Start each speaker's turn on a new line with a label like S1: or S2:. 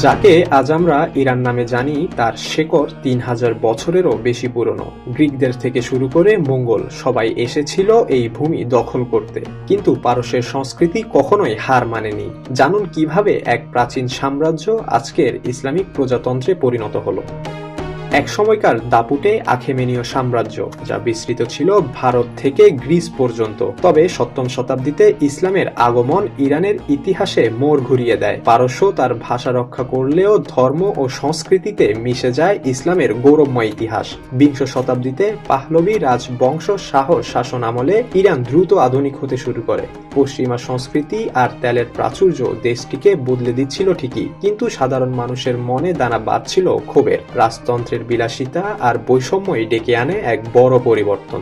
S1: যাকে আজ আমরা ইরান নামে জানি, তার শেকড় ৩,০০০ বছরেরও বেশি পুরনো। গ্রিকদের থেকে শুরু করে মঙ্গল সবাই এসেছিল এই ভূমি দখল করতে, কিন্তু পারস্যের সংস্কৃতি কখনোই হার মানেনি। জানুন কিভাবে এক প্রাচীন সাম্রাজ্য আজকের ইসলামিক প্রজাতন্ত্রে পরিণত হলো। এক সময়কার দাপুটে আখেমেনীয় সাম্রাজ্য, যা বিস্তৃত ছিল ভারত থেকে গ্রিস পর্যন্ত। তবে ৭ম শতাব্দীতে ইসলামের আগমন ইরানের ইতিহাসে মোড় ঘুরিয়ে দেয়। পারস্য তার ভাষা রক্ষা করলেও ধর্ম ও সংস্কৃতিতে মিশে যায় ইসলামের গৌরবময় ইতিহাস। বিংশ শতাব্দীতে পাহলভী রাজবংশ শাহর শাসন আমলে ইরান দ্রুত আধুনিক হতে শুরু করে। পশ্চিমা সংস্কৃতি আর তেলের প্রাচুর্য দেশটিকে বদলে দিচ্ছিল ঠিকই, কিন্তু সাধারণ মানুষের মনে দানা বাঁধছিল ক্ষোভের। রাজতন্ত্রের বিলাসিতা আর বৈষম্যই ডেকে আনে এক বড় পরিবর্তন।